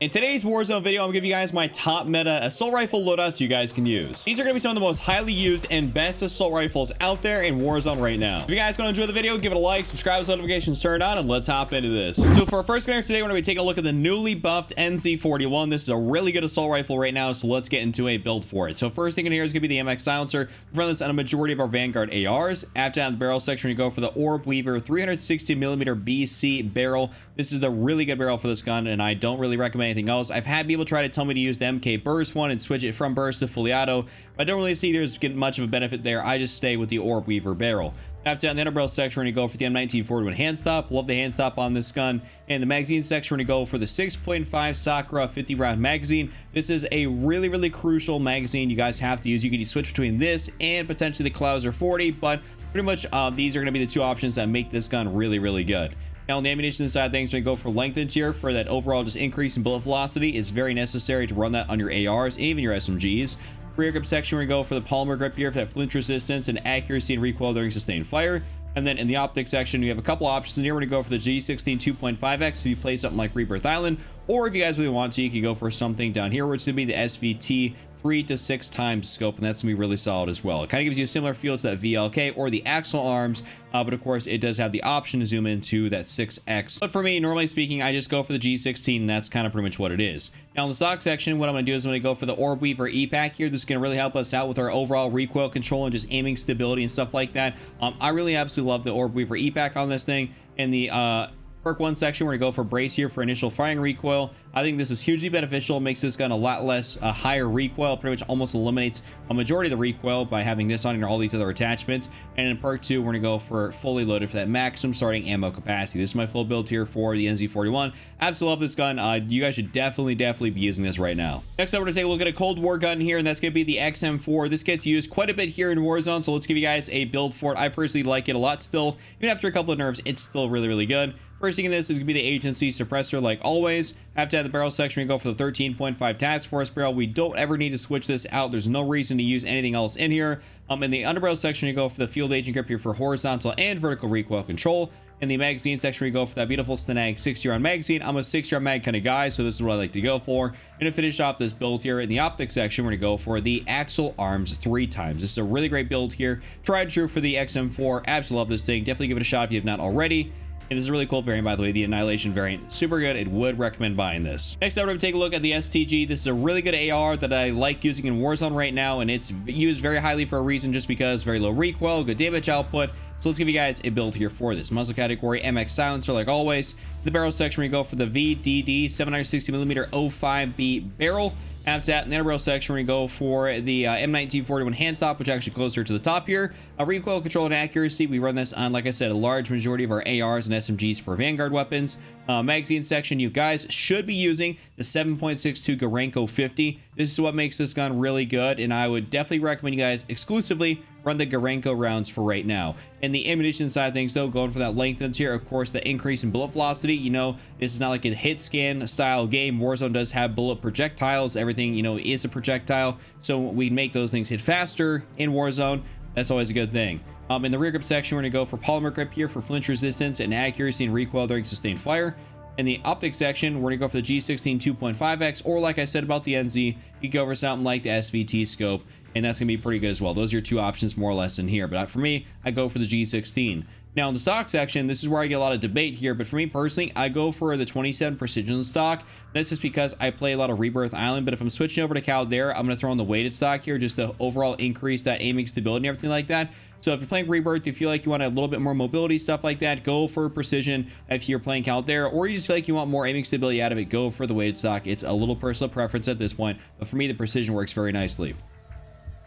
In today's Warzone video, I'm gonna give you guys my top meta assault rifle loadouts you guys can use. These are gonna be some of the most highly used and best assault rifles out there in Warzone right now. If you guys gonna enjoy the video, give it a like, subscribe with notifications turned on, and let's hop into this. So for our first gunner today, we're gonna be taking a look at the newly buffed NZ41. This is a really good assault rifle right now, so let's get into a build for it. So first thing in here is gonna be the MX silencer. We run this on a majority of our Vanguard ARs. After that, in the barrel section, we go for the Orb Weaver 360mm BC barrel. This is the really good barrel for this gun, and I don't really recommend anything else. I've had people try to tell me to use the MK burst one and switch it from burst to fully auto, but I don't really see there's much of a benefit there. I just stay with the Orb Weaver barrel. After that, in the inner barrel section, we're going to go for the M13 41 hand stop. Love the hand stop on this gun. And the magazine section, we're going to go for the 6.5 Sakura 50 round magazine. This is a really crucial magazine you guys have to use. You can switch between this and potentially the Clouser 40, but pretty much these are going to be the two options that make this gun really good. Now on the ammunition side of things, we're going to go for lengthened here for that overall just increase in bullet velocity. It's very necessary to run that on your ARs and even your SMGs. Rear grip section, we're going to go for the polymer grip here for that flinch resistance and accuracy and recoil during sustained fire. And then in the optics section, we have a couple options in here. We're going to go for the G16 2.5x if you play something like Rebirth Island, or if you guys really want to, you can go for something down here, which is going to be the SVT 3 to 6 times scope, and that's gonna be really solid as well. It kind of gives you a similar feel to that VLK or the Axle arms, but of course it does have the option to zoom into that 6x. But for me, normally speaking, I just go for the G16, and that's kind of pretty much what it is. Now in the stock section, what I'm gonna do is I'm gonna go for the Orb Weaver E-Pack here. This is gonna really help us out with our overall recoil control and just aiming stability and stuff like that. I really absolutely love the Orb Weaver E-Pack on this thing. In the perk 1 section, we're gonna go for brace here for initial firing recoil. I think this is hugely beneficial. Makes this gun a lot less higher recoil. Pretty much almost eliminates a majority of the recoil by having this on and all these other attachments. And in perk 2, we're gonna go for fully loaded for that maximum starting ammo capacity. This is my full build here for the NZ41. Absolutely love this gun. You guys should definitely be using this right now. Next up, we're gonna take a look at a Cold War gun here, and that's gonna be the XM4. This gets used quite a bit here in Warzone, so let's give you guys a build for it. I personally like it a lot still. Even after a couple of nerfs, it's still really good. First thing in this is going to be the agency suppressor like always. After that, the barrel section, we go for the 13.5 task force barrel. We don't ever need to switch this out. There's no reason to use anything else in here. In the underbarrel section, we go for the field agent grip here for horizontal and vertical recoil control. In the magazine section, we go for that beautiful Stenag 60-round magazine. I'm a 60-round mag kind of guy, so this is what I like to go for. And to finish off this build here, in the optics section, we're going to go for the Axle arms 3 times. This is a really great build here. Tried and true for the XM4. Absolutely love this thing. Definitely give it a shot if you have not already. It is a really cool variant, by the way, the Annihilation variant. Super good. It would recommend buying this. Next up, we're going to take a look at the STG. This is a really good AR that I like using in Warzone right now, and it's used very highly for a reason, just because very low recoil, good damage output. So let's give you guys a build here for this. Muzzle category, MX silencer like always. The barrel section, we go for the VDD 760mm 05B barrel. After that, in the inner barrel section, we go for the M13 41 hand stop, which is actually closer to the top here. Recoil control and accuracy, we run this on, like I said, a large majority of our ARs and SMGs for Vanguard weapons. Magazine section, you guys should be using the 7.62 Gorenko 50. This is what makes this gun really good, and I would definitely recommend you guys exclusively run the Gorenko rounds for right now. And the ammunition side of things, though, going for that lengthened here, of course, the increase in bullet velocity. You know, this is not like a hit scan style game. Warzone does have bullet projectiles. Everything, you know, is a projectile, so we make those things hit faster in Warzone. That's always a good thing. In the rear grip section, we're going to go for polymer grip here for flinch resistance and accuracy and recoil during sustained fire. In the optics section, we're going to go for the G16 2.5x, or like I said about the NZ, you go for something like the SVT scope, and that's going to be pretty good as well. Those are your two options more or less in here, but for me, I go for the G16. Now in the stock section, this is where I get a lot of debate here, but for me personally, I go for the 27 precision stock. That's just because I play a lot of Rebirth Island, but if I'm switching over to Caldera, I'm going to throw in the weighted stock here, just to overall increase that aiming stability and everything like that. So if you're playing Rebirth, you feel like you want a little bit more mobility, stuff like that, go for precision. If you're playing Caldera, or you just feel like you want more aiming stability out of it, go for the weighted stock. It's a little personal preference at this point, but for me, the precision works very nicely.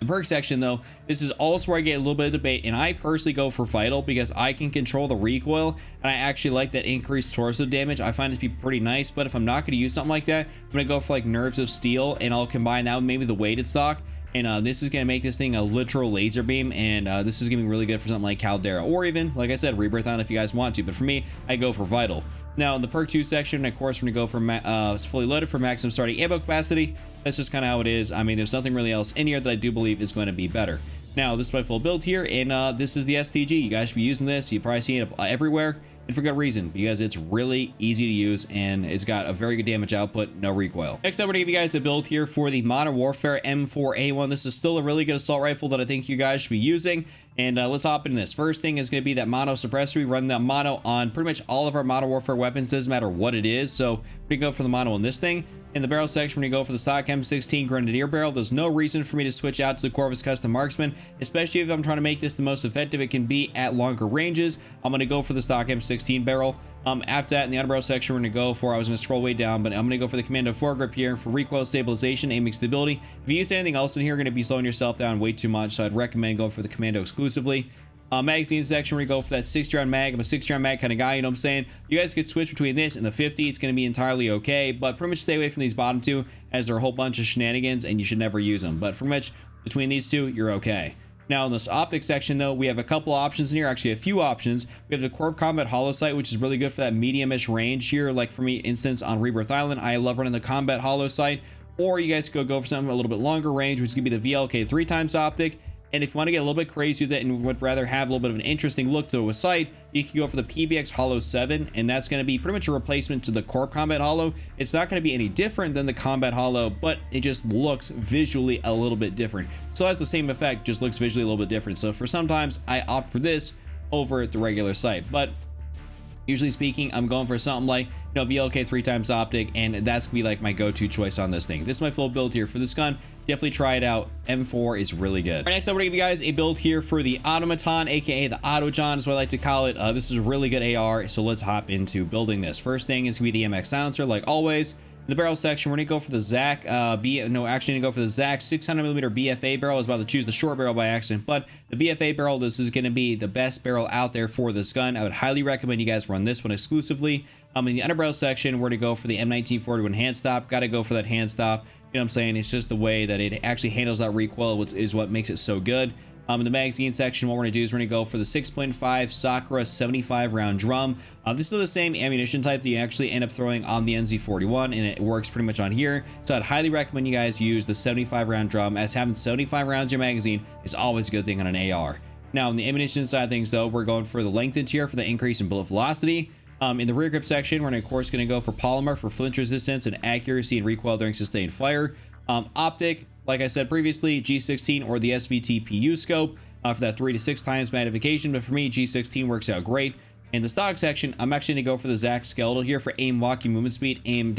The perk section, though, this is also where I get a little bit of debate, and I personally go for Vital because I can control the recoil, and I actually like that increased torso damage. I find it to be pretty nice, but if I'm not going to use something like that, I'm going to go for like Nerves of Steel, and I'll combine that with maybe the weighted stock. And this is going to make this thing a literal laser beam, and this is going to be really good for something like Caldera, or even, like I said, Rebirth on if you guys want to. But for me, I go for Vital. Now, in the perk 2 section, of course, we're going to go for fully loaded for maximum starting ammo capacity. That's just kind of how it is. I mean, there's nothing really else in here that I do believe is going to be better. Now, this is my full build here, and this is the STG. You guys should be using this. You probably see it everywhere. and for good reason, because it's really easy to use and it's got a very good damage output, no recoil. Next up, we're gonna give you guys a build here for the Modern Warfare M4A1. This is still a really good assault rifle that I think you guys should be using. And let's hop into this. First thing is going to be that mono suppressor. We run that mono on pretty much all of our Modern Warfare weapons, doesn't matter what it is. So we go for the mono on this thing. In the barrel section, we're going to go for the stock M16 Grenadier barrel. There's no reason for me to switch out to the Corvus Custom Marksman, especially if I'm trying to make this the most effective it can be at longer ranges. I'm going to go for the stock M16 barrel. After that, in the underbarrel section, we're going to go for, I was going to scroll way down, but I'm going to go for the Commando foregrip here for recoil stabilization, aiming stability. If you use anything else in here, you're going to be slowing yourself down way too much, so I'd recommend going for the Commando exclusively. Magazine section, we're gonna go for that 60 round mag. I'm a 60 round mag kind of guy, you know what I'm saying? You guys could switch between this and the 50. It's going to be entirely okay, but pretty much stay away from these bottom two, as they're a whole bunch of shenanigans and you should never use them. But pretty much between these two, you're okay. Now in this optic section though, we have a couple options in here, actually a few options. We have the Corp Combat Hollow Sight, which is really good for that medium-ish range here. Like for me, instance, on Rebirth Island, I love running the Combat Hollow Sight. Or you guys could go for something a little bit longer range, which is gonna be the VLK 3x optic. And if you want to get a little bit crazy with it and would rather have a little bit of an interesting look to a sight, you can go for the PBX Hollow 7, and that's going to be pretty much a replacement to the Corp Combat Hollow. It's not going to be any different than the Combat Hollow, but it just looks visually a little bit different. So it has the same effect, just looks visually a little bit different. So for sometimes I opt for this over the regular sight, but usually speaking, I'm going for something like, VLK 3x optic, and that's gonna be like my go-to choice on this thing. This is my full build here for this gun. Definitely try it out. M4 is really good. All right, next up, we're gonna give you guys a build here for the Automaton, aka the Auto John is what I like to call it. This is a really good AR, so let's hop into building this. First thing is gonna be the MX silencer, like always. In the barrel section, we're gonna go for the Zach gonna go for the Zach 600mm BFA barrel. I was about to choose the short barrel by accident, but the BFA barrel, this is gonna be the best barrel out there for this gun. I would highly recommend you guys run this one exclusively. In the underbarrel section, we're gonna go for the M13 41 hand stop. Gotta go for that hand stop. You know what I'm saying? It's just the way that it actually handles that recoil, which is what makes it so good. In the magazine section, what we're going to do is we're going to go for the 6.5 Sakura 75 round drum. This is the same ammunition type that you actually end up throwing on the NZ41, and it works pretty much on here. So I'd highly recommend you guys use the 75 round drum, as having 75 rounds in your magazine is always a good thing on an AR. Now, on the ammunition side of things, though, we're going for the lengthened tier for the increase in bullet velocity. In the rear grip section, we're of course going to go for polymer for flinch resistance and accuracy and recoil during sustained fire. Optic, like I said previously, G16 or the SVT PU scope for that 3 to 6 times magnification, but for me, G16 works out great. In the stock section, I'm actually going to go for the Zach skeletal here for aim walking movement speed, aim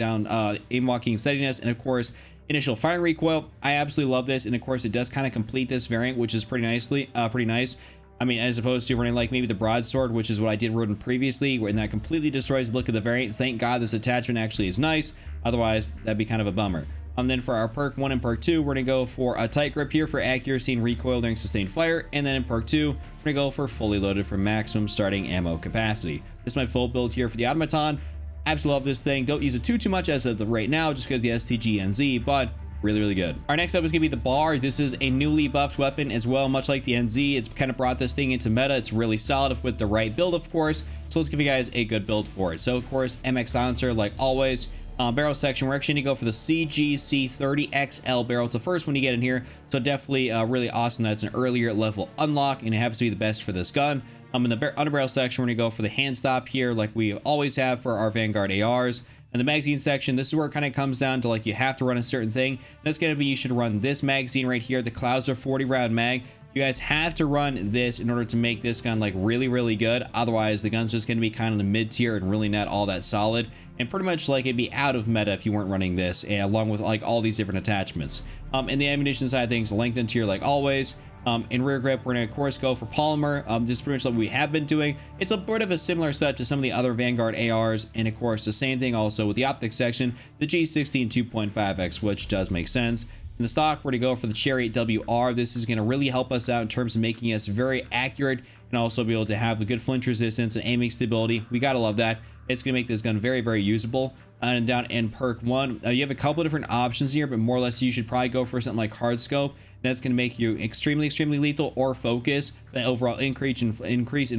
walking steadiness, and of course, initial firing recoil. I absolutely love this, and of course, it does kind of complete this variant, which is pretty nice. I mean, as opposed to running like maybe the broadsword, which is what I did run previously, and that completely destroys the look of the variant. Thank God this attachment actually is nice. Otherwise, that'd be kind of a bummer. Then for our perk 1 and perk 2, we're going to go for a tight grip here for accuracy and recoil during sustained fire. And then in perk 2, we're going to go for fully loaded for maximum starting ammo capacity. This is my full build here for the Automaton. Absolutely love this thing. Don't use it too much as of right now, just because the STG NZ, but really good. Our next up is gonna be the bar. This is a newly buffed weapon as well, much like the NZ. It's kind of brought this thing into meta. It's really solid with the right build, of course. So let's give you guys a good build for it. So of course, MX silencer, like always. Barrel section, we're actually gonna go for the CGC30XL barrel. It's the first one you get in here, so definitely really awesome. That's an earlier level unlock, and it happens to be the best for this gun. In the underbarrel section, we're gonna go for the hand stop here, like we always have for our Vanguard ARs. In the magazine section, this is where it kind of comes down to like you have to run a certain thing. That's going to be, you should run this magazine right here, the Clouser 40 round mag. You guys have to run this in order to make this gun like really good. Otherwise, the gun's just going to be kind of the mid tier and really not all that solid. And pretty much like it'd be out of meta if you weren't running this, and along with like all these different attachments. In the ammunition side of things, lengthened tier like always. In rear grip, we're going to of course go for polymer. Just pretty much like we have been doing. It's a bit of a similar setup to some of the other Vanguard ARs, and of course the same thing also with the optic section, the G16 2.5x, which does make sense. In the stock, we're going to go for the Chariot WR. This is going to really help us out in terms of making us very accurate and also be able to have the good flinch resistance and aiming stability. We got to love that. It's going to make this gun very usable. And down in perk 1, you have a couple of different options here, but more or less you should probably go for something like hard scope. That's going to make you extremely lethal, or focus, the overall increase in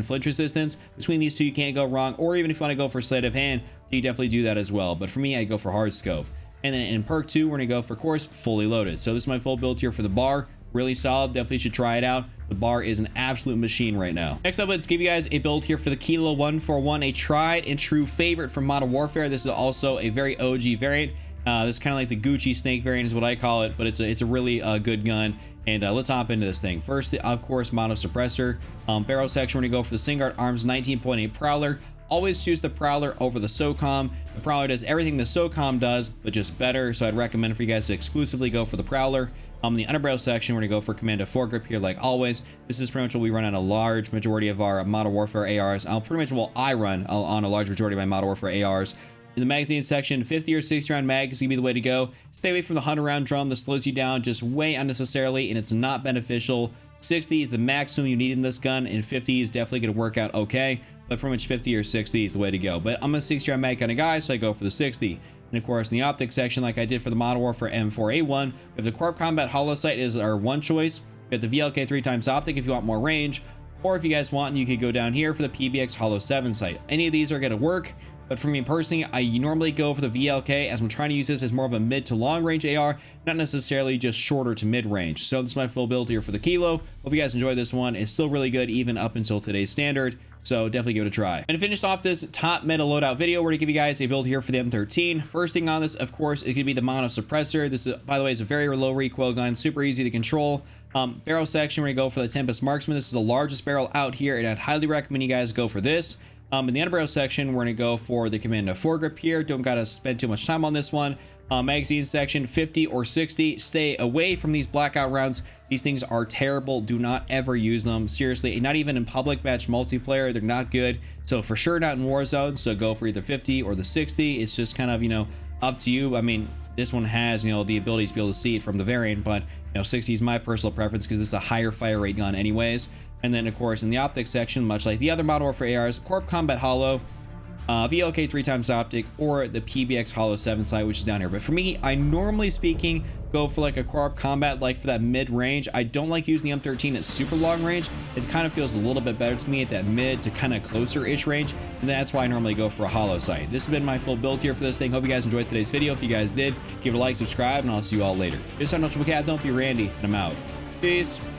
flinch resistance. Between these two, you can't go wrong. Or even if you want to go for sleight of hand, you definitely do that as well. But for me, I go for hard scope. And then in perk 2, we're going to go for, of course, fully loaded. So this is my full build here for the bar. Really solid. Definitely should try it out. The bar is an absolute machine right now. Next up, let's give you guys a build here for the Kilo 141, a tried and true favorite from Modern Warfare. This is also a very OG variant. This is kind of like the Gucci Snake variant is what I call it, but it's a really good gun. And let's hop into this thing. First, of course, mono suppressor. Barrel section, we're gonna go for the Singard Arms 19.8 Prowler. Always choose the Prowler over the SOCOM. The Prowler does everything the SOCOM does, but just better. So I'd recommend for you guys to exclusively go for the Prowler. In the underbarrel section, we're gonna go for Commando foregrip here, like always. This is pretty much what we run on a large majority of our Modern Warfare ARs. Pretty much what I run on a large majority of my Modern Warfare ARs. In the magazine section, 50 or 60 round mag is gonna be the way to go. Stay away from the 100 round drum. This slows you down just way unnecessarily, and it's not beneficial. 60 is the maximum you need in this gun, and 50 is definitely gonna work out okay, but pretty much 50 or 60 is the way to go. But I'm a 60 round mag kind of guy, so I go for the 60. And of course, in the optics section, like I did for the Modern Warfare M4A1, we have the Corp Combat Hollow Sight is our one choice. We have the VLK 3x optic if you want more range, or if you guys want, you could go down here for the PBX Hollow 7 sight. Any of these are gonna work, but for me personally, I normally go for the VLK as I'm trying to use this as more of a mid to long range AR, not necessarily just shorter to mid range. So this is my full build here for the Kilo. Hope you guys enjoyed this one. It's still really good even up until today's standard, so definitely give it a try. And to finish off this top meta loadout video, we're gonna give you guys a build here for the M13. First thing on this, of course, it could be the mono suppressor. This is, by the way, is a very low recoil gun, super easy to control. Barrel section, we're gonna go for the Tempest Marksman. This is the largest barrel out here, and I'd highly recommend you guys go for this. In the underbarrel section, we're gonna go for the Commando foregrip here. Don't gotta spend too much time on this one. Magazine section, 50 or 60. Stay away from these blackout rounds. These things are terrible. Do not ever use them. Seriously, not even in public match multiplayer. They're not good. So for sure not in Warzone. So go for either 50 or the 60. It's just kind of, you know, up to you. I mean, this one has, you know, the ability to be able to see it from the variant, but you know, 60 is my personal preference because it's a higher fire rate gun anyways. And then of course in the optics section, much like the other Modern Warfare ARs, Corp Combat Hollow, VLK 3x optic, or the PBX Hollow 7 sight, which is down here. But for me, I normally speaking go for like a Corp Combat, like for that mid range. I don't like using the M13 at super long range. It kind of feels a little bit better to me at that mid to kind of closer ish range, and that's why I normally go for a hollow sight. This has been my full build here for this thing. Hope you guys enjoyed today's video. If you guys did, give it a like, subscribe, and I'll see you all later. This is Noticeable Cat, don't be Randy, and I'm out. Peace.